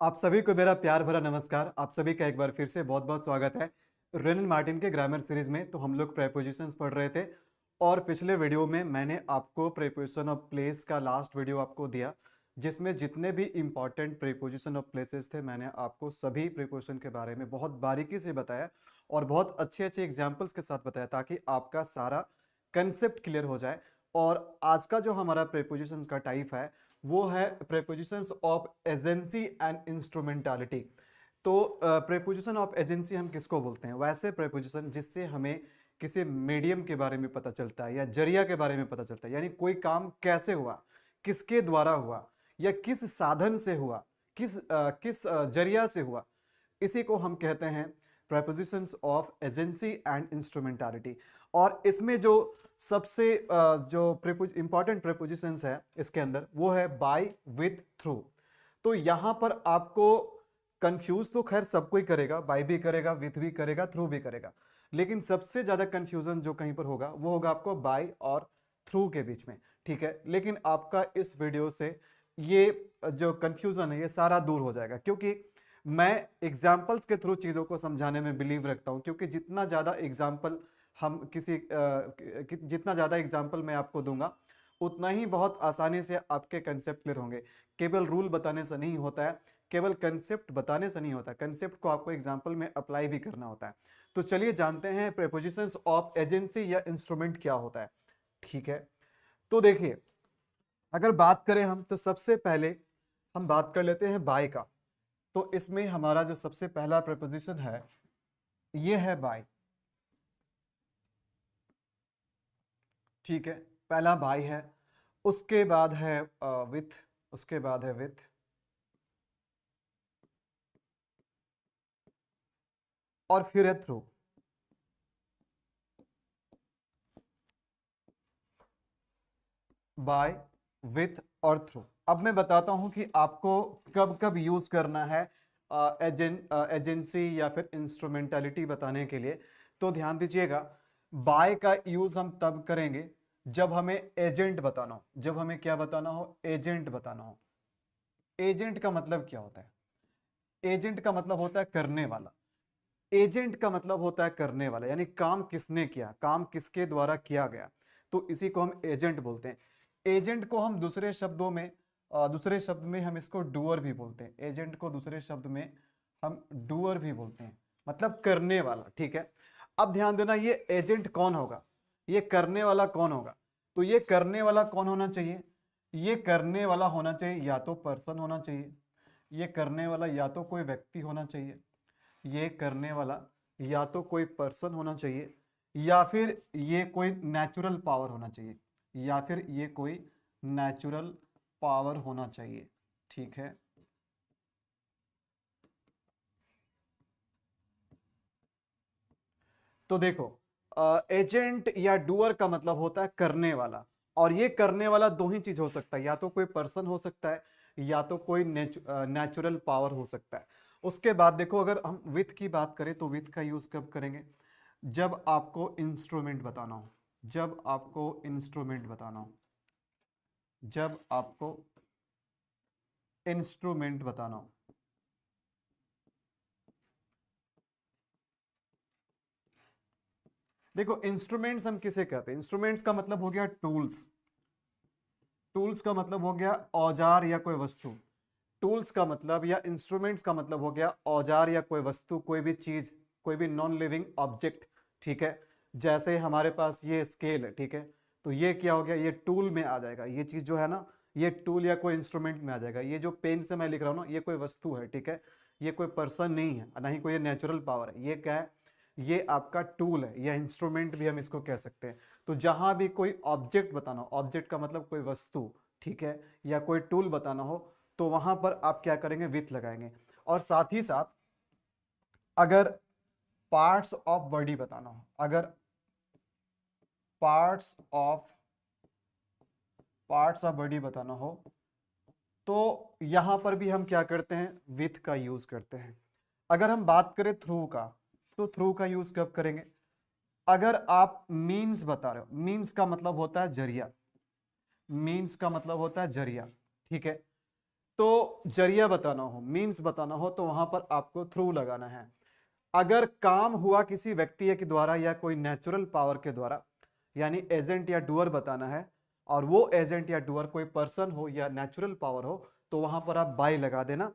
आप सभी को मेरा प्यार भरा नमस्कार। आप सभी का एक बार फिर से बहुत बहुत स्वागत है रेनन मार्टिन के ग्रामर सीरीज में। तो हम लोग प्रेपोजिशंस पढ़ रहे थे और पिछले वीडियो में मैंने आपको प्रेपोजिशन ऑफ प्लेस का लास्ट वीडियो आपको दिया, जिसमें जितने भी इंपॉर्टेंट प्रेपोजिशन ऑफ प्लेसेस थे मैंने आपको सभी प्रेपोजिशन के बारे में बहुत बारीकी से बताया और बहुत अच्छे अच्छे एग्जाम्पल्स के साथ बताया, ताकि आपका सारा कंसेप्ट क्लियर हो जाए। और आज का जो हमारा प्रेपोजिशंस का टाइप है वो है prepositions of agency and instrumentality. तो प्रेपोजिशन ऑफ एजेंसी हम किसको बोलते हैं? वैसे प्रेपोजिशन जिससे हमें किसी मीडियम के बारे में पता चलता है या जरिया के बारे में पता चलता है, यानी कोई काम कैसे हुआ, किसके द्वारा हुआ या किस साधन से हुआ, किस जरिया से हुआ, इसी को हम कहते हैं prepositions of agency and instrumentality. और इसमें जो सबसे जो इंपॉर्टेंट प्रेपोजिशंस है इसके अंदर वो है बाय, विथ, थ्रू। तो यहां पर आपको कंफ्यूज तो खैर सब कोई करेगा, बाय भी करेगा, विथ भी करेगा, थ्रू भी करेगा, लेकिन सबसे ज्यादा कंफ्यूजन जो कहीं पर होगा वो होगा आपको बाय और थ्रू के बीच में। ठीक है, लेकिन आपका इस वीडियो से ये जो कंफ्यूजन है ये सारा दूर हो जाएगा, क्योंकि मैं एग्जाम्पल्स के थ्रू चीज़ों को समझाने में बिलीव रखता हूं। क्योंकि जितना ज़्यादा एग्जाम्पल हम जितना ज़्यादा एग्जाम्पल मैं आपको दूंगा उतना ही बहुत आसानी से आपके कंसेप्ट क्लियर होंगे। केवल रूल बताने से नहीं होता है, केवल कंसेप्ट बताने से नहीं होता, कंसेप्ट को आपको एग्जाम्पल में अप्लाई भी करना होता है। तो चलिए जानते हैं प्रेपोजिशंस ऑफ एजेंसी या इंस्ट्रूमेंट क्या होता है। ठीक है, तो देखिए, अगर बात करें हम तो सबसे पहले हम बात कर लेते हैं बाय का। तो इसमें हमारा जो सबसे पहला प्रेपोजिशन है ये है बाय। ठीक है, पहला बाय है, उसके बाद है विथ, उसके बाद है विथ, और फिर है थ्रू। बाय, विथ और थ्रू। अब मैं बताता हूं कि आपको कब कब यूज करना है एजेंसी या फिर इंस्ट्रूमेंटालिटी बताने के लिए। तो ध्यान दीजिएगा, बाय का यूज हम तब करेंगे जब हमें एजेंट बताना हो। जब हमें क्या बताना हो? एजेंट बताना हो। एजेंट का मतलब क्या होता है? एजेंट का मतलब होता है करने वाला। एजेंट का मतलब होता है करने वाला, यानी काम किसने किया, काम किसके द्वारा किया गया, तो इसी को हम एजेंट बोलते हैं। एजेंट को हम दूसरे शब्द में हम इसको डूअर भी बोलते हैं। एजेंट को दूसरे शब्द में हम डूअर भी बोलते हैं, मतलब करने वाला। ठीक है, अब ध्यान देना, ये एजेंट कौन होगा, ये करने वाला कौन होगा? तो ये करने वाला कौन होना चाहिए? ये करने वाला होना चाहिए या तो पर्सन होना चाहिए, ये करने वाला या तो कोई व्यक्ति होना चाहिए, ये करने वाला या तो कोई पर्सन होना चाहिए, या फिर ये कोई नेचुरल पावर होना चाहिए, या फिर ये कोई नेचुरल पावर होना चाहिए। ठीक है, तो देखो, एजेंट या डूअर का मतलब होता है करने वाला, और ये करने वाला दो ही चीज हो सकता है, या तो कोई पर्सन हो सकता है या तो कोई नेचुरल पावर हो सकता है। उसके बाद देखो, अगर हम विथ की बात करें तो विथ का यूज कब करेंगे? जब आपको इंस्ट्रूमेंट बताना हो। जब आपको इंस्ट्रूमेंट बताना हो, जब आपको इंस्ट्रूमेंट बताना हो। देखो, इंस्ट्रूमेंट्स हम किसे कहते हैं? इंस्ट्रूमेंट्स का मतलब हो गया टूल्स। टूल्स का मतलब हो गया औजार या कोई वस्तु। टूल्स का मतलब या इंस्ट्रूमेंट्स का मतलब हो गया औजार या कोई वस्तु, कोई भी चीज, कोई भी नॉन लिविंग ऑब्जेक्ट। ठीक है, जैसे हमारे पास ये स्केल है, ठीक है, तो ये क्या हो गया? ये टूल में आ जाएगा। ये चीज जो है ना, ये टूल या कोई इंस्ट्रूमेंट में आ जाएगा। ये जो पेन से मैं लिख रहा हूँ ना, ये कोई वस्तु है। ठीक है, ये कोई पर्सन नहीं है, ना ही कोई नेचुरल पावर है। ये क्या है? ये आपका टूल है, या इंस्ट्रूमेंट भी हम इसको कह सकते हैं। तो जहां भी कोई ऑब्जेक्ट बताना हो, ऑब्जेक्ट का मतलब कोई वस्तु, ठीक है, या कोई टूल बताना हो, तो वहां पर आप क्या करेंगे? विथ लगाएंगे। और साथ ही साथ अगर पार्ट्स ऑफ बॉडी बताना हो, अगर parts of parts of body बताना हो, तो यहां पर भी हम क्या करते हैं? विथ का यूज करते हैं। अगर हम बात करें थ्रू का, तो थ्रू का यूज कब करेंगे? अगर आप मीन्स बता रहे हो, मीन्स का मतलब होता है जरिया, मीन्स का मतलब होता है जरिया। ठीक है, तो जरिया बताना हो, मीन्स बताना हो, तो वहां पर आपको थ्रू लगाना है। अगर काम हुआ किसी व्यक्ति के द्वारा या कोई नेचुरल पावर के द्वारा, यानी एजेंट या डूअर बताना है, और वो एजेंट या डूअर कोई पर्सन हो या नेचुरल पावर हो, तो वहां पर आप बाय लगा देना।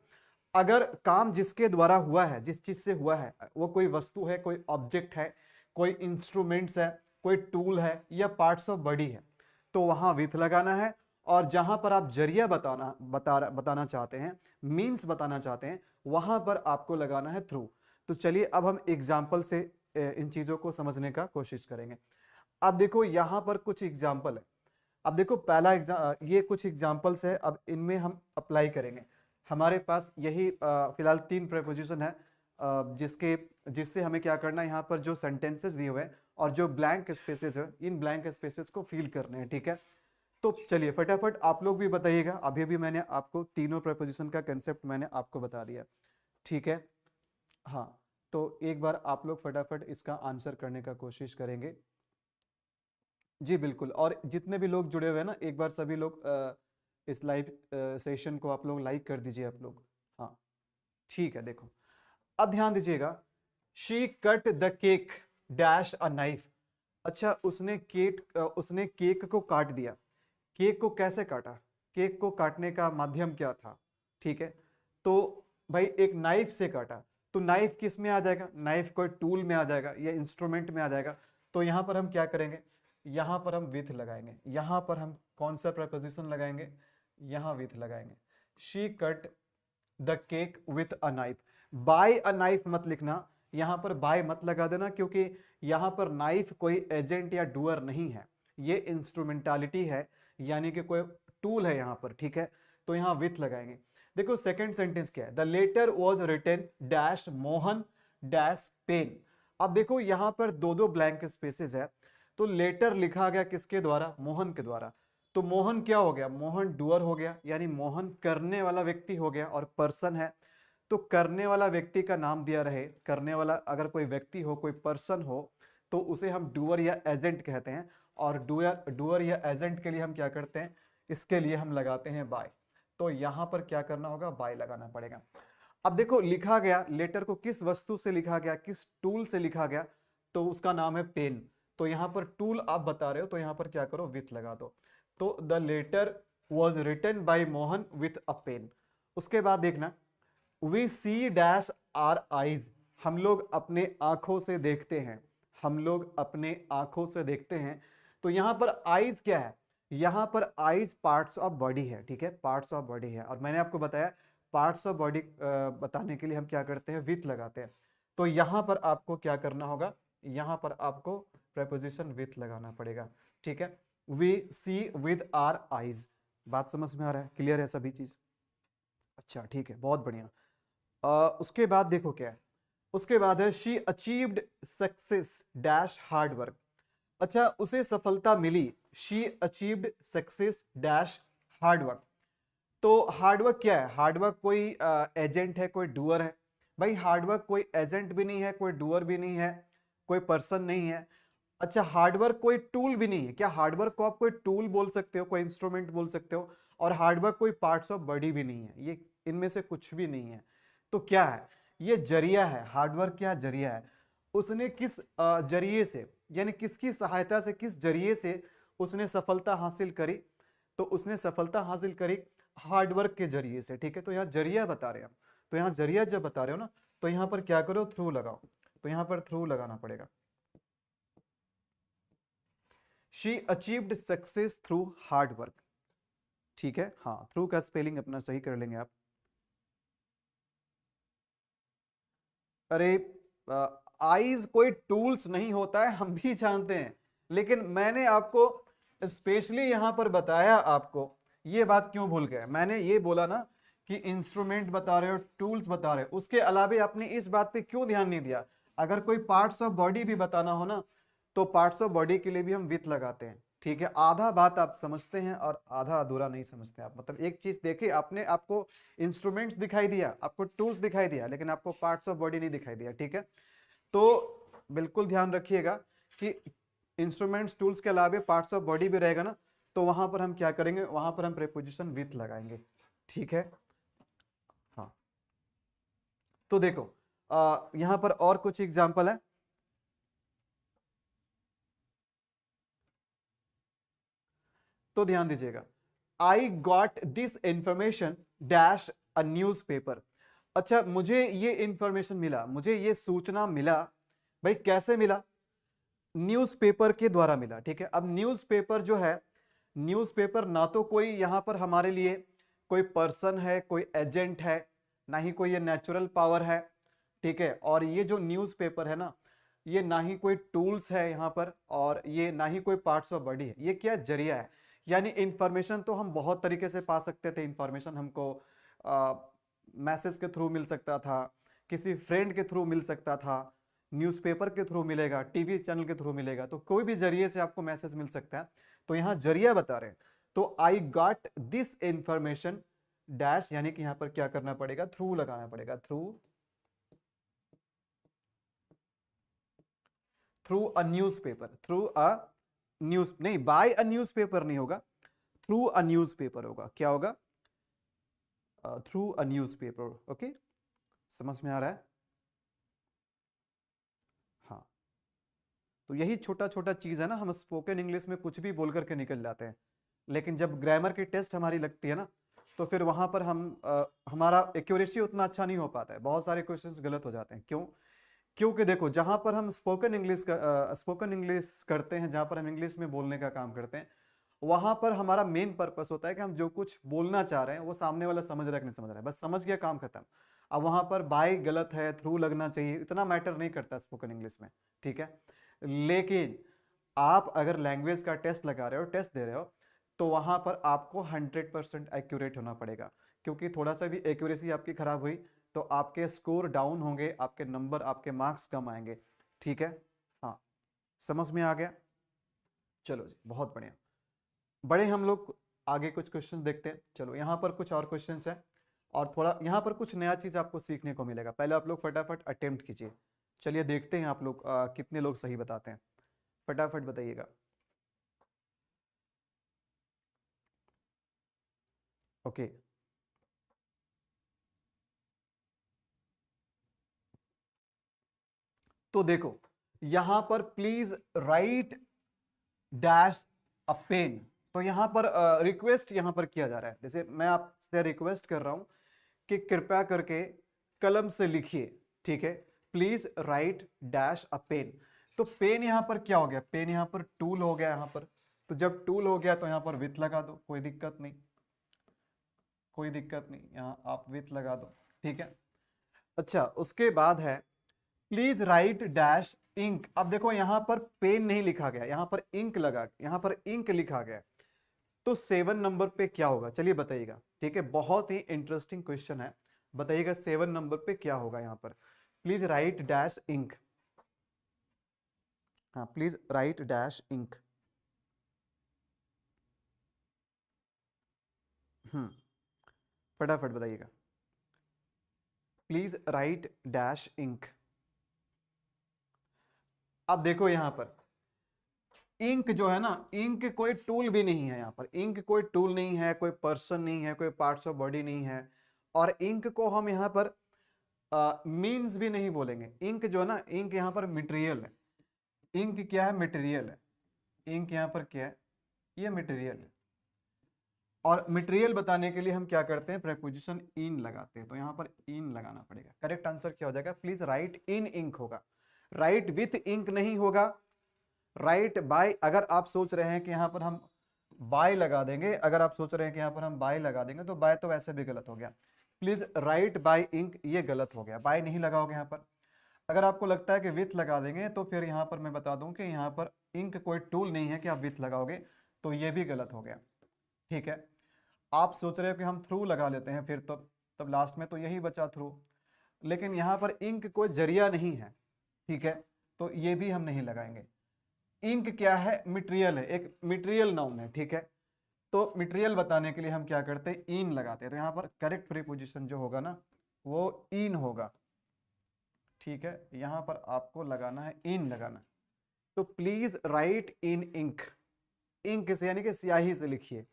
अगर काम जिसके द्वारा हुआ है, जिस चीज से हुआ है, वो कोई वस्तु है, कोई ऑब्जेक्ट है, कोई इंस्ट्रूमेंट्स है, कोई टूल है, या पार्ट्स ऑफ बॉडी है, तो वहां विथ लगाना है। और जहां पर आप जरिया बताना चाहते हैं, मीन्स बताना चाहते हैं, वहां पर आपको लगाना है थ्रू। तो चलिए अब हम एग्जाम्पल से इन चीजों को समझने का कोशिश करेंगे। अब देखो यहां पर कुछ एग्जाम्पल है। अब देखो पहला ये कुछ एग्जाम्पल्स है, अब इनमें हम अप्लाई करेंगे। हमारे पास यही फिलहाल 3 प्रेपोजिशन है, जिससे हमें क्या करना है, यहाँ पर जो सेंटेंसेस दिए हुए हैं और जो ब्लैंक स्पेसेस है, इन ब्लैंक स्पेसेस को फिल करने हैं, ठीक है। तो चलिए फटाफट आप लोग भी बताइएगा। अभी भी मैंने आपको तीनों प्रेपोजिशन का कंसेप्ट मैंने आपको बता दिया, ठीक है। हाँ, तो एक बार आप लोग फटाफट इसका आंसर करने का कोशिश करेंगे। जी बिल्कुल, और जितने भी लोग जुड़े हुए हैं ना, एक बार सभी लोग इस लाइव सेशन को आप लोग लाइक कर दीजिए आप लोग। हाँ ठीक है, देखो अब ध्यान दीजिएगा। She cut the cake dash a knife. अच्छा, उसने केक को काट दिया। केक को कैसे काटा? केक को काटने का माध्यम क्या था? ठीक है, तो भाई एक नाइफ से काटा। तो नाइफ किस में आ जाएगा? नाइफ कोई टूल में आ जाएगा या इंस्ट्रूमेंट में आ जाएगा। तो यहां पर हम क्या करेंगे? यहां पर हम विथ लगाएंगे। यहां पर हम कौन सा प्रपोजिशन लगाएंगे? यहां विथ लगाएंगे। She cut the cake with a knife. By a knife मत लिखना, यहां पर बाय मत लगा देना, क्योंकि यहां पर नाइफ कोई एजेंट या डूअर नहीं है, ये इंस्ट्रूमेंटालिटी है, यानी कि कोई टूल है यहां पर, ठीक है। तो यहां विथ लगाएंगे। देखो सेकंड सेंटेंस क्या है? The letter was written dash Mohan dash pen. अब देखो यहां पर दो दो ब्लैंक स्पेसेस है। तो लेटर लिखा गया किसके द्वारा? मोहन के द्वारा। तो मोहन क्या हो गया? मोहन डूअर हो गया, यानी मोहन करने वाला व्यक्ति हो गया, और पर्सन है तो करने वाला व्यक्ति का नाम दिया रहे। करने वाला अगर कोई व्यक्ति हो, कोई पर्सन हो, तो उसे हम डूअर या एजेंट कहते हैं। और डूअर या एजेंट के लिए हम क्या करते हैं? इसके लिए हम लगाते हैं बाय। तो यहां पर क्या करना होगा? बाय लगाना पड़ेगा। अब देखो लिखा गया, लेटर को किस वस्तु से लिखा गया, किस टूल से लिखा गया? तो उसका नाम है पेन। तो यहां पर टूल आप बता रहे हो, तो यहां पर क्या करो? विथ लगा दो। तो the letter was written by Mohan with a pen. उसके बाद देखना, we see dash our eyes. हम लोग अपने आंखों से देखते हैं। हम लोग अपने आंखों से देखते हैं। तो यहां पर आईज क्या है? यहां पर आईज पार्ट्स ऑफ बॉडी है, ठीक है, पार्ट्स ऑफ बॉडी है। और मैंने आपको बताया पार्ट्स ऑफ बॉडी बताने के लिए हम क्या करते हैं? विथ लगाते हैं। तो यहां पर आपको क्या करना होगा? यहां पर आपको प्रेपोजिशन विथ लगाना पड़ेगा, ठीक है। We see with our eyes. बात समझ में आ रहा है? क्लियर है सभी चीज? अच्छा ठीक है, बहुत बढ़िया। उसके बाद देखो क्या है? उसके बाद है she achieved success dash hard work. अच्छा, उसे सफलता मिली। She achieved success dash hard work. तो हार्डवर्क क्या है? हार्डवर्क कोई एजेंट है, कोई डूअर है? भाई हार्डवर्क कोई एजेंट भी नहीं है, कोई डूअर भी नहीं है, कोई पर्सन नहीं है। अच्छा, हार्डवर्क कोई टूल भी नहीं है। क्या हार्डवर्क को आप कोई टूल बोल सकते हो, कोई इंस्ट्रूमेंट बोल सकते हो? और हार्डवर्क कोई पार्ट्स ऑफ बॉडी भी नहीं है, ये इनमें से कुछ भी नहीं है। तो क्या है? ये जरिया है। हार्डवर्क क्या जरिया है? उसने किस जरिए से, यानी किसकी सहायता से, किस जरिए से उसने सफलता हासिल करी? तो उसने सफलता हासिल करी हार्डवर्क के जरिए से, ठीक है। तो यहाँ जरिया बता रहे हैं हम। तो यहाँ जरिया जब बता रहे हो ना, तो यहाँ पर क्या करो? थ्रू लगाओ। तो यहाँ पर थ्रू लगाना पड़ेगा। She achieved success through hard work, ठीक है। हाँ, थ्रू का स्पेलिंग अपना सही कर लेंगे आप। अरे आईज कोई टूल्स नहीं होता है, हम भी जानते हैं, लेकिन मैंने आपको स्पेशली यहां पर बताया। आपको ये बात क्यों भूल गए? मैंने ये बोला ना कि इंस्ट्रूमेंट बता रहे हो, टूल्स बता रहे हो, उसके अलावा आपने इस बात पे क्यों ध्यान नहीं दिया? अगर कोई पार्ट्स ऑफ बॉडी भी बताना हो ना, तो पार्ट्स ऑफ बॉडी के लिए भी हम विथ लगाते हैं, ठीक है। आधा बात आप समझते हैं और आधा अधूरा नहीं समझते आप। मतलब एक चीज देखिए, आपने आपको इंस्ट्रूमेंट्स दिखाई दिया, आपको टूल्स दिखाई दिया, लेकिन आपको पार्ट्स ऑफ बॉडी नहीं दिखाई दिया, ठीक है। तो बिल्कुल ध्यान रखिएगा कि इंस्ट्रूमेंट्स टूल्स के अलावा पार्ट्स ऑफ बॉडी भी रहेगा ना, तो वहां पर हम क्या करेंगे? वहां पर हम प्रीपोजिशन विथ लगाएंगे, ठीक है। तो देखो यहां पर और कुछ एग्जाम्पल है। तो ध्यान दीजिएगा, I got this information dash a news paper. अच्छा, मुझे ये इंफॉर्मेशन मिला, मुझे ये सूचना मिला, भाई कैसे मिला? न्यूज़पेपर के द्वारा मिला। ठीक है, अब न्यूज़पेपर जो है, न्यूज़पेपर ना तो कोई यहां पर हमारे लिए कोई पर्सन है, कोई एजेंट है, ना ही कोई ये नेचुरल पावर है। ठीक है, और ये जो न्यूज़पेपर है ना, ये ना ही कोई टूल्स है यहाँ पर, और ये ना ही कोई पार्ट्स ऑफ बॉडी है। ये क्या जरिया है, यानी इंफॉर्मेशन तो हम बहुत तरीके से पा सकते थे। इंफॉर्मेशन हमको मैसेज के थ्रू मिल सकता था, किसी फ्रेंड के थ्रू मिल सकता था, न्यूज़पेपर के थ्रू मिलेगा, टीवी चैनल के थ्रू मिलेगा, तो कोई भी जरिए से आपको मैसेज मिल सकता है। तो यहाँ जरिया बता रहे हैं, तो I got this information dash, यानी कि यहाँ पर क्या करना पड़ेगा, थ्रू लगाना पड़ेगा, through a newspaper, through a news, नहीं बाय अ न्यूज़पेपर नहीं होगा, थ्रू अ न्यूज़पेपर होगा। क्या होगा? Through a newspaper. ओके, समझ में आ रहा है? हाँ, तो यही छोटा छोटा चीज है ना, हम स्पोकन इंग्लिश में कुछ भी बोल करके निकल जाते हैं, लेकिन जब ग्रामर की टेस्ट हमारी लगती है ना, तो फिर वहां पर हमारा एक्यूरेसी उतना अच्छा नहीं हो पाता है, बहुत सारे क्वेश्चंस गलत हो जाते हैं। क्यों? क्योंकि देखो, जहां पर हम स्पोकन इंग्लिश करते हैं, जहां पर हम इंग्लिश में बोलने का काम करते हैं, वहां पर हमारा मेन पर्पस होता है कि हम जो कुछ बोलना चाह रहे हैं वो सामने वाला समझ रहा है कि नहीं समझ रहा है, बस समझ गया, काम खत्म। अब वहां पर बाय गलत है, थ्रू लगना चाहिए, इतना मैटर नहीं करता स्पोकन इंग्लिश में। ठीक है, लेकिन आप अगर लैंग्वेज का टेस्ट लगा रहे हो, टेस्ट दे रहे हो, तो वहां पर आपको 100% एक्यूरेट होना पड़ेगा, क्योंकि थोड़ा सा भी एक्यूरेसी आपकी खराब हुई तो आपके स्कोर डाउन होंगे, आपके नंबर, आपके मार्क्स कम आएंगे। ठीक है, हाँ, समझ में आ गया? चलो जी, बहुत बढ़िया। बड़े हम लोग आगे कुछ क्वेश्चंस देखते हैं। चलो यहाँ पर कुछ और क्वेश्चंस हैं, और थोड़ा यहाँ पर कुछ नया चीज आपको सीखने को मिलेगा। पहले आप लोग फटाफट अटेम्प्ट कीजिए। चलिए देखते हैं आप लोग कितने लोग सही बताते हैं, फटाफट बताइएगा। ओके, तो देखो यहां पर please write dash a pen. तो यहां पर रिक्वेस्ट यहां पर किया जा रहा है, जैसे मैं आपसे रिक्वेस्ट कर रहा हूं कि कृपया करके कलम से लिखिए। ठीक है, please write dash a pen. तो पेन यहां पर क्या हो गया, पेन यहां पर टूल हो गया यहां पर। तो जब टूल हो गया तो यहां पर विथ लगा दो, कोई दिक्कत नहीं, कोई दिक्कत नहीं, यहां आप विथ लगा दो। ठीक है, अच्छा उसके बाद है प्लीज राइट डैश इंक। अब देखो यहां पर पेन नहीं लिखा गया, यहां पर इंक लगा, यहां पर इंक लिखा गया। तो 7 नंबर पे क्या होगा, चलिए बताइएगा। ठीक है, बहुत ही इंटरेस्टिंग क्वेश्चन है, बताइएगा 7 नंबर पे क्या होगा यहां पर। प्लीज राइट डैश इंक, हाँ प्लीज राइट डैश इंक। फटाफट बताइएगा, प्लीज राइट डैश इंक। अब देखो यहां पर इंक जो है ना, इंक कोई टूल भी नहीं है, यहाँ पर इंक कोई टूल नहीं है, कोई पर्सन नहीं है, कोई पार्ट्स ऑफ बॉडी नहीं है, और इंक को हम यहाँ पर मीन्स भी नहीं बोलेंगे। इंक जो है ना, इंक यहाँ पर मटेरियल है। इंक क्या है, मटेरियल है। इंक यहाँ पर क्या है, ये मटेरियल है। और मटेरियल बताने के लिए हम क्या करते हैं, प्रेपोजिशन इन लगाते हैं। तो यहाँ पर इन लगाना पड़ेगा। करेक्ट आंसर क्या हो जाएगा, प्लीज राइट इन इंक होगा, राइट विथ इंक नहीं होगा, राइट बाय। अगर आप सोच रहे हैं कि यहाँ पर हम बाय लगा देंगे, अगर आप सोच रहे हैं कि यहाँ पर हम बाय लगा देंगे, तो बाय तो वैसे भी गलत हो गया। प्लीज राइट बाय इंक, ये गलत हो गया, बाय नहीं लगाओगे यहाँ पर। अगर आपको लगता है कि विथ लगा देंगे, तो फिर यहाँ पर मैं बता दूं कि यहाँ पर इंक कोई टूल नहीं है कि आप विथ लगाओगे, तो ये भी गलत हो गया। ठीक है, आप सोच रहे हो कि हम थ्रू लगा लेते हैं, फिर तो तब लास्ट में तो यही बचा थ्रू, लेकिन यहाँ पर इंक कोई जरिया नहीं है। ठीक है, तो ये भी हम नहीं लगाएंगे। इंक क्या है, मटेरियल है, एक मटेरियल नाउन है। ठीक है, तो मटेरियल बताने के लिए हम क्या करते हैं, इन लगाते हैं। तो यहाँ पर करेक्ट प्रीपोजिशन जो होगा ना, वो इन होगा। ठीक है, यहां पर आपको लगाना है, इन लगाना है। तो please write in ink, ink से यानी कि स्याही से लिखिए।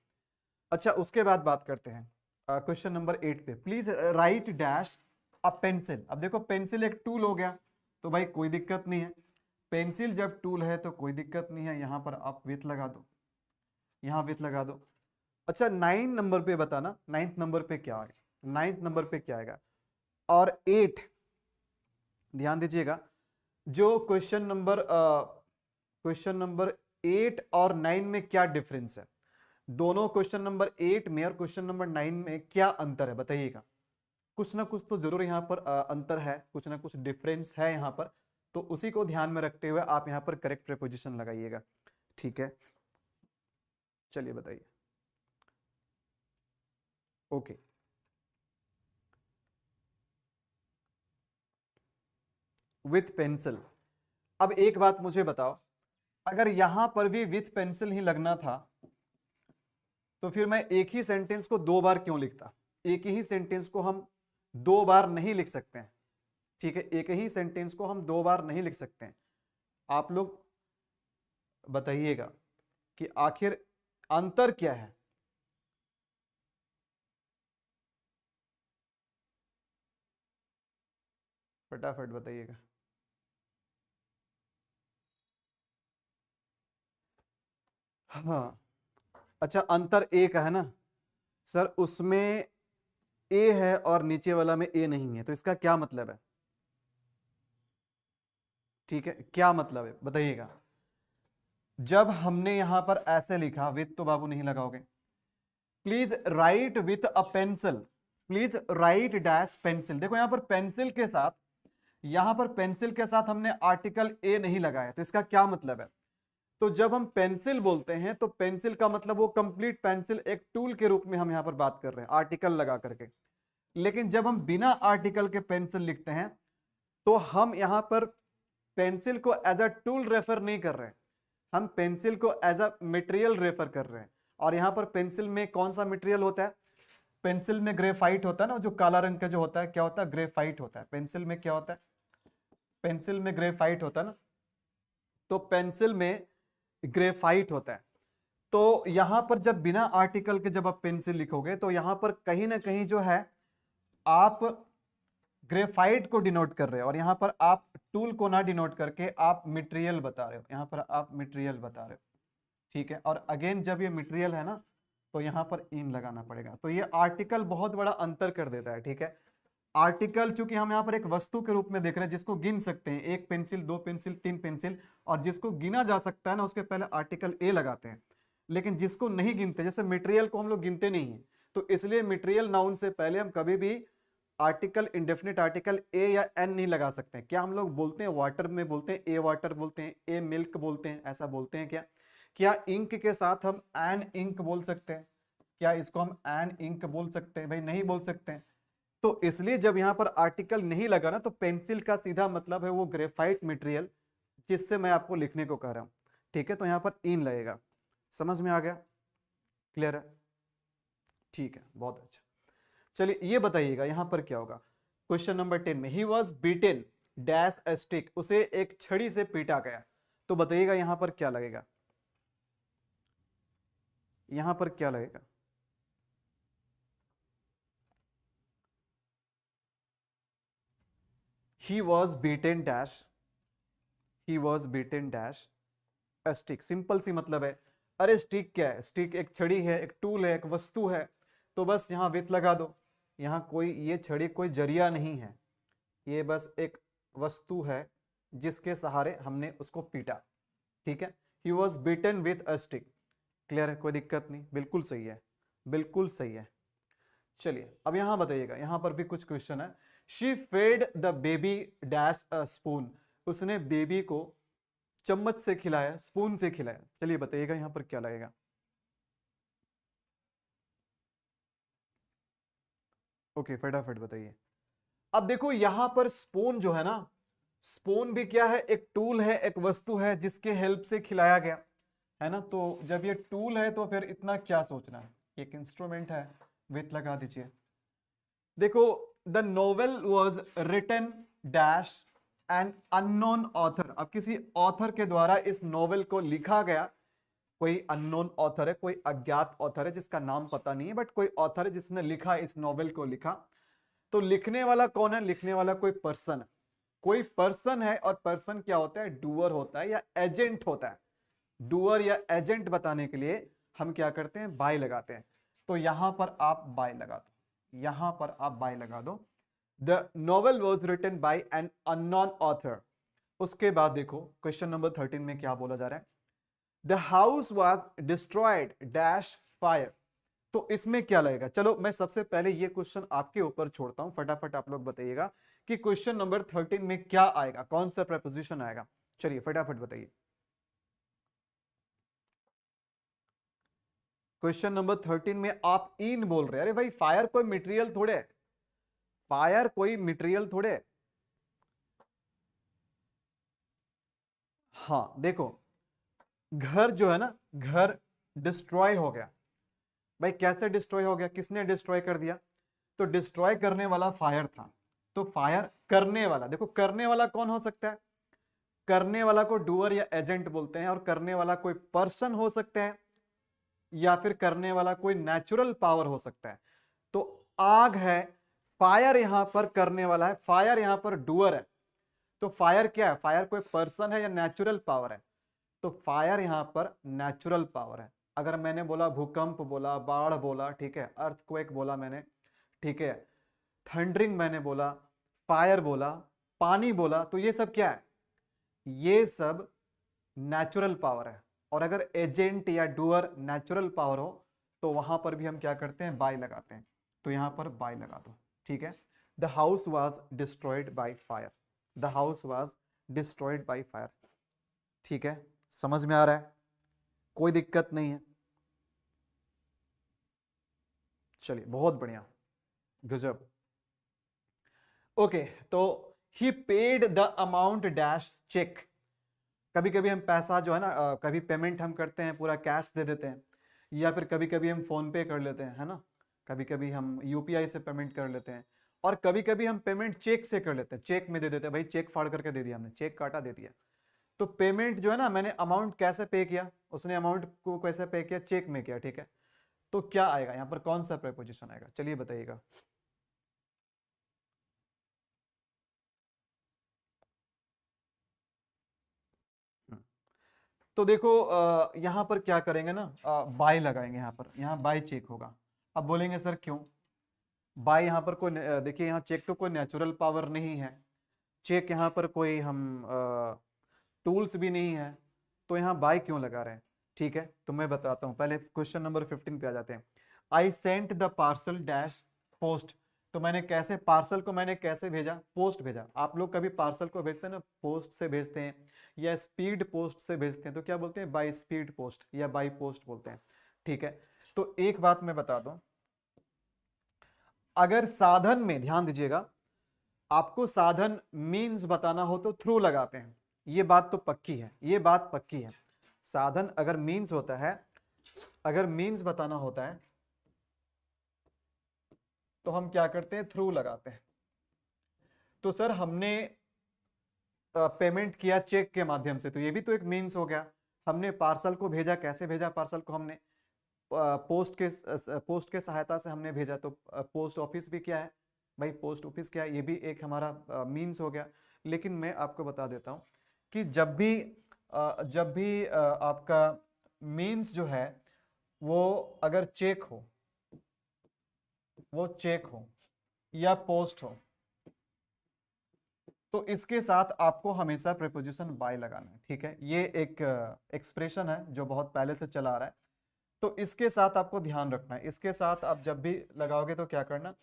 अच्छा उसके बाद बात करते हैं क्वेश्चन नंबर 8 पे, प्लीज राइट डैश अब पेंसिल, अब देखो पेंसिल एक टूल हो गया तो भाई कोई दिक्कत नहीं है, पेंसिल जब टूल है तो कोई दिक्कत नहीं है, यहां पर आप विथ लगा दो, यहां विथ लगा दो। अच्छा 9 नंबर पे बताना, 9th नंबर पे क्या आएगा, 9th नंबर पे क्या आएगा। और 8, ध्यान दीजिएगा, जो क्वेश्चन नंबर 8 और 9 में क्या डिफरेंस है, दोनों क्वेश्चन नंबर 8 में और क्वेश्चन नंबर 9 में क्या अंतर है बताइएगा। कुछ ना कुछ तो जरूर यहाँ पर अंतर है, कुछ ना कुछ डिफरेंस है यहाँ पर, तो उसी को ध्यान में रखते हुए आप यहाँ पर करेक्ट प्रीपोजिशन लगाइएगा, ठीक है। चलिए बताइए, ओके। विथ पेंसिल, अब एक बात मुझे बताओ, अगर यहां पर भी विथ पेंसिल ही लगना था तो फिर मैं एक ही सेंटेंस को 2 बार क्यों लिखता। एक ही सेंटेंस को हम 2 बार नहीं लिख सकते हैं, ठीक है, एक ही सेंटेंस को हम 2 बार नहीं लिख सकते हैं। आप लोग बताइएगा कि आखिर अंतर क्या है। फटाफट बताइएगा। हाँ, अच्छा अंतर ए का है ना सर, उसमें ए है और नीचे वाला में ए नहीं है, तो इसका क्या मतलब है, ठीक है, क्या मतलब है बताइएगा। जब हमने यहां पर ऐसे लिखा, विथ तो बाबू नहीं लगाओगे, please right with a pencil, please write dash pencil. देखो यहां पर पेंसिल के साथ, यहां पर पेंसिल के साथ हमने आर्टिकल ए नहीं लगाया, तो इसका क्या मतलब है। तो जब हम पेंसिल बोलते हैं तो पेंसिल का मतलब वो कंप्लीट पेंसिल, एक टूल के रूप में हम यहां पर बात कर रहे हैं आर्टिकल लगा करके। लेकिन जब हम बिना आर्टिकल के पेंसिल लिखते हैं तो हम यहां पर पेंसिल को एज अ टूल रेफर नहीं कर रहे हैं, हम पेंसिल को एज अ मटेरियल रेफर कर रहे हैं। और यहां पर पेंसिल में कौन सा मटेरियल होता है, पेंसिल में ग्रेफाइट होता है ना, जो काला रंग का जो होता है, क्या होता है, ग्रेफाइट होता है। पेंसिल में क्या होता है, पेंसिल में ग्रेफाइट होता है ना, तो पेंसिल में ग्रेफाइट होता है। तो यहां पर जब बिना आर्टिकल के जब आप पेंसिल लिखोगे तो यहां पर कहीं ना कहीं जो है आप ग्रेफाइट को डिनोट कर रहे हो, और यहां पर आप टूल को ना डिनोट करके आप मटेरियल बता रहे हो, यहां पर आप मटेरियल बता रहे हो, ठीक है। और अगेन जब ये मटेरियल है ना तो यहां पर इन लगाना पड़ेगा, तो ये आर्टिकल बहुत बड़ा अंतर कर देता है, ठीक है। आर्टिकल चूंकि हम यहाँ पर एक वस्तु के रूप में देख रहे हैं जिसको गिन सकते हैं, 1 पेंसिल 2 पेंसिल 3 पेंसिल, और जिसको गिना जा सकता है ना उसके पहले आर्टिकल ए लगाते हैं। लेकिन जिसको नहीं गिनते, जैसे मटेरियल को हम लोग गिनते नहीं है, तो इसलिए मटेरियल नाउन से पहले हम कभी भी आर्टिकल, इंडेफिनिट आर्टिकल ए या एन नहीं लगा सकते। क्या हम लोग बोलते हैं वाटर में बोलते हैं ए वाटर बोलते हैं, ए मिल्क बोलते हैं, ऐसा बोलते हैं क्या। क्या इंक के साथ हम एन इंक बोल सकते हैं, क्या इसको हम एन इंक बोल सकते हैं, भाई नहीं बोल सकते हैं। तो इसलिए जब यहां पर आर्टिकल नहीं लगा ना तो पेंसिल का सीधा मतलब है वो ग्रेफाइट मटेरियल जिससे मैं आपको लिखने को कह रहा हूं, ठीक है। तो यहां पर इन लगेगा, समझ में आ गया, क्लियर है, ठीक है, बहुत अच्छा। चलिए ये बताइएगा यहां पर क्या होगा। क्वेश्चन नंबर 10 में ही was beaten dash a stick, उसे एक छड़ी से पीटा गया, तो बताइएगा यहां पर क्या लगेगा, यहां पर क्या लगेगा। He was beaten dash, he was beaten dash a stick, simple सी मतलब है। अरे स्टिक क्या है, स्टिक एक छड़ी है, एक टूल है, एक वस्तु है, तो बस यहां विथ लगा दो। यहां कोई, ये छड़ी कोई जरिया नहीं है, ये बस एक वस्तु है जिसके सहारे हमने उसको पीटा, ठीक है। He was beaten with a stick, clear है, कोई दिक्कत नहीं, बिल्कुल सही है, बिल्कुल सही है। चलिए अब यहां बताइएगा, यहां पर भी कुछ क्वेश्चन है। She fed the baby dash a spoon, उसने बेबी को चम्मच से खिलाया, स्पून से खिलाया, चलिए बताइएगा यहां पर क्या लगेगा। ओके फटाफट बताइए। अब देखो यहां पर स्पून जो है ना, स्पून भी क्या है, एक टूल है, एक वस्तु है जिसके हेल्प से खिलाया गया है ना। तो जब ये टूल है तो फिर इतना क्या सोचना है, एक इंस्ट्रूमेंट है, विथ लगा दीजिए। देखो the novel was written dash an unknown author, अब किसी ऑथर के द्वारा इस नोवेल को लिखा गया, कोई अननोन ऑथर है, कोई अज्ञात ऑथर है जिसका नाम पता नहीं है, बट कोई ऑथर है जिसने लिखा, इस नोवेल को लिखा। तो लिखने वाला कौन है? लिखने वाला कोई पर्सन है, कोई पर्सन है। और पर्सन क्या होता है? डूअर होता है या एजेंट होता है। डूअर या एजेंट बताने के लिए हम क्या करते हैं? बाय लगाते हैं। तो यहां पर आप बाय लगा दो, यहां पर आप बाय लगा दो। The novel was written by an unknown author. उसके बाद देखो क्वेश्चन नंबर 13 में क्या बोला जा रहा है? The house was destroyed dash fire. तो इसमें क्या लगेगा? चलो मैं सबसे पहले ये क्वेश्चन आपके ऊपर छोड़ता हूं, फटाफट आप लोग बताइएगा कि क्वेश्चन नंबर 13 में क्या आएगा, कौन सा प्रपोजिशन आएगा। चलिए फटाफट बताइए। क्वेश्चन नंबर 13 में आप इन बोल रहे हैं। अरे भाई फायर कोई मटेरियल थोड़े, फायर कोई मटेरियल थोड़े। हाँ देखो, घर जो है ना, घर डिस्ट्रॉय हो गया। भाई कैसे डिस्ट्रॉय हो गया? किसने डिस्ट्रॉय कर दिया? तो डिस्ट्रॉय करने वाला फायर था। तो फायर करने वाला, देखो करने वाला कौन हो सकता है? करने वाला को डूअर या एजेंट बोलते हैं। और करने वाला कोई पर्सन हो सकता है या फिर करने वाला कोई नेचुरल पावर हो सकता है। तो आग है, फायर यहां पर करने वाला है, फायर यहां पर डूअर है। तो फायर क्या है? फायर कोई पर्सन है या नेचुरल पावर है? तो फायर यहां पर नेचुरल पावर है। अगर मैंने बोला भूकंप बोला, बाढ़ बोला, ठीक है, अर्थक्वेक बोला मैंने, ठीक है, थंडरिंग मैंने बोला, फायर बोला, पानी बोला, तो ये सब क्या है? ये सब नेचुरल पावर है। और अगर एजेंट या डूअर नेचुरल पावर हो तो वहां पर भी हम क्या करते हैं? बाय लगाते हैं। तो यहां पर बाय लगा दो, ठीक है। The house was destroyed by fire, the house was destroyed by fire. ठीक है, समझ में आ रहा है? कोई दिक्कत नहीं है? चलिए बहुत बढ़िया, गजब। ओके, तो he paid the amount dash cheque. कभी कभी हम पैसा जो है ना, कभी पेमेंट हम करते हैं पूरा कैश दे देते हैं, या फिर कभी कभी हम फोन पे कर लेते हैं, है ना। कभी कभी हम यूपीआई से पेमेंट कर लेते हैं, और कभी कभी हम पेमेंट चेक से कर लेते हैं, चेक में दे देते हैं। भाई चेक फाड़ करके दे दिया हमने, चेक काटा दे दिया। तो पेमेंट जो है ना, मैंने अमाउंट कैसे पे किया, उसने अमाउंट को कैसे पे किया? चेक में किया, ठीक है। तो क्या आएगा यहाँ पर, कौन सा प्रीपोजिशन आएगा? चलिए बताइएगा। हम्म, तो देखो यहाँ पर क्या करेंगे ना, बाय लगाएंगे। यहाँ पर, यहाँ बाय चेक होगा। अब बोलेंगे सर क्यों बाय? यहाँ पर कोई देखिए, यहाँ चेक तो कोई नेचुरल पावर नहीं है, चेक यहाँ पर कोई हम टूल्स भी नहीं है, तो यहाँ बाय क्यों लगा रहे हैं? ठीक है, तो मैं बताता हूँ। पहले क्वेश्चन नंबर 15 पे आ जाते हैं। I sent the parcel dash post. तो मैंने कैसे, पार्सल को मैंने कैसे भेजा? पोस्ट भेजा। आप लोग कभी पार्सल को भेजते हैं ना, पोस्ट से भेजते हैं या स्पीड पोस्ट से भेजते हैं, तो क्या बोलते हैं? बाय स्पीड पोस्ट या बाय पोस्ट बोलते हैं, ठीक है। तो एक बात मैं बता दूं, अगर साधन में ध्यान दीजिएगा, आपको साधन मीन्स बताना हो तो थ्रू लगाते हैं। ये बात तो पक्की है, ये बात पक्की है। साधन अगर मीन्स होता है, अगर मीन्स बताना होता है तो हम क्या करते हैं? थ्रू लगाते हैं। तो सर हमने पेमेंट किया चेक के माध्यम से, तो ये भी तो एक मीन्स हो गया। हमने पार्सल को भेजा, कैसे भेजा पार्सल को? हमने पोस्ट के सहायता से हमने भेजा। तो पोस्ट ऑफिस भी क्या है भाई? पोस्ट ऑफिस क्या है? ये भी एक हमारा मीन्स हो गया। लेकिन मैं आपको बता देता हूं कि जब भी आपका मीन्स जो है वो अगर चेक हो, वो चेक हो या पोस्ट हो, तो इसके साथ आपको हमेशा प्रीपोजिशन बाय लगाना है, ठीक है। ये एक एक्सप्रेशन है जो बहुत पहले से चला आ रहा है। तो इसके साथ आपको ध्यान रखना है, इसके साथ आप जब भी लगाओगे तो क्या करना?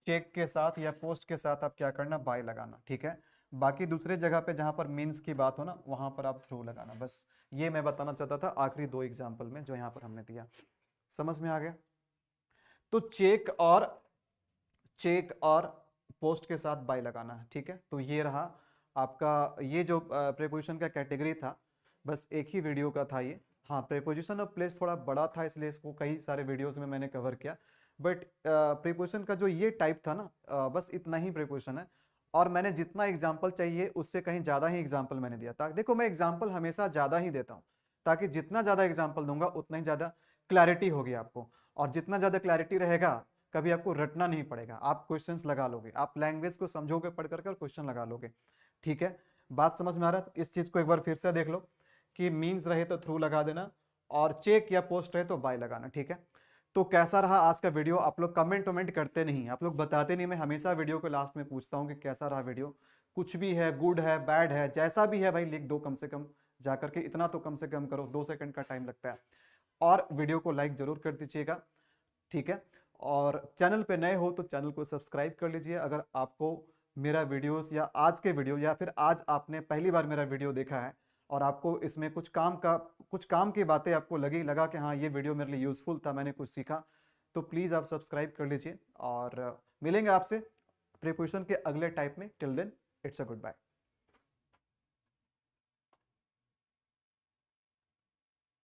चेक के साथ या पोस्ट के साथ आप क्या करना? बाय लगाना, ठीक है। बाकी दूसरे जगह पे जहां पर मीन्स की बात हो ना, वहां पर आप थ्रू लगाना। बस ये मैं बताना चाहता था आखिरी दो एग्जाम्पल में जो यहाँ पर हमने दिया। समझ में आ गया? तो चेक और पोस्ट के साथ बाय लगाना है, ठीक है। तो ये रहा आपका, ये जो प्रीपोजिशन का कैटेगरी था, बस एक ही वीडियो का था ये। हाँ, प्रीपोजिशन ऑफ प्लेस थोड़ा बड़ा था, इसलिए इसको कई सारे वीडियोस में मैंने कवर किया। बट प्रीपोजिशन का जो ये टाइप था ना, बस इतना ही प्रीपोजिशन है। और मैंने जितना एग्जाम्पल चाहिए उससे कहीं ज़्यादा ही एग्जाम्पल मैंने दिया। ताकि देखो, मैं एग्जाम्पल हमेशा ज़्यादा ही देता हूँ, ताकि जितना ज़्यादा एग्जाम्पल दूंगा उतना ही ज़्यादा क्लैरिटी होगी आपको। और जितना ज़्यादा क्लैरिटी रहेगा कभी आपको रटना नहीं पड़ेगा, आप क्वेश्चंस लगा लोगे, आप लैंग्वेज को समझोगे पढ़ कर क्वेश्चन लगा लोगे। ठीक है, बात समझ में आ रहा है? इस चीज को एक बार फिर से देख लो कि मीन्स रहे तो थ्रू लगा देना और चेक या पोस्ट रहे तो बाय लगाना। ठीक है, तो कैसा रहा आज का वीडियो? आप लोग कमेंट वमेंट करते नहीं, आप लोग बताते नहीं। मैं हमेशा वीडियो को लास्ट में पूछता हूँ कि कैसा रहा वीडियो। कुछ भी है, गुड है, बैड है, जैसा भी है भाई लिख दो, कम से कम जा करके इतना तो कम से कम करो, 2 सेकंड का टाइम लगता है। और वीडियो को लाइक जरूर कर दीजिएगा। ठीक है, और चैनल पे नए हो तो चैनल को सब्सक्राइब कर लीजिए। अगर आपको मेरा वीडियोस या आज के वीडियो या फिर आज आपने पहली बार मेरा वीडियो देखा है और आपको इसमें कुछ काम की बातें आपको लगा कि हाँ ये वीडियो मेरे लिए यूजफुल था, मैंने कुछ सीखा, तो प्लीज़ आप सब्सक्राइब कर लीजिए। और मिलेंगे आपसे प्रीपोजिशन के अगले टाइप में। Till then it's a good bye.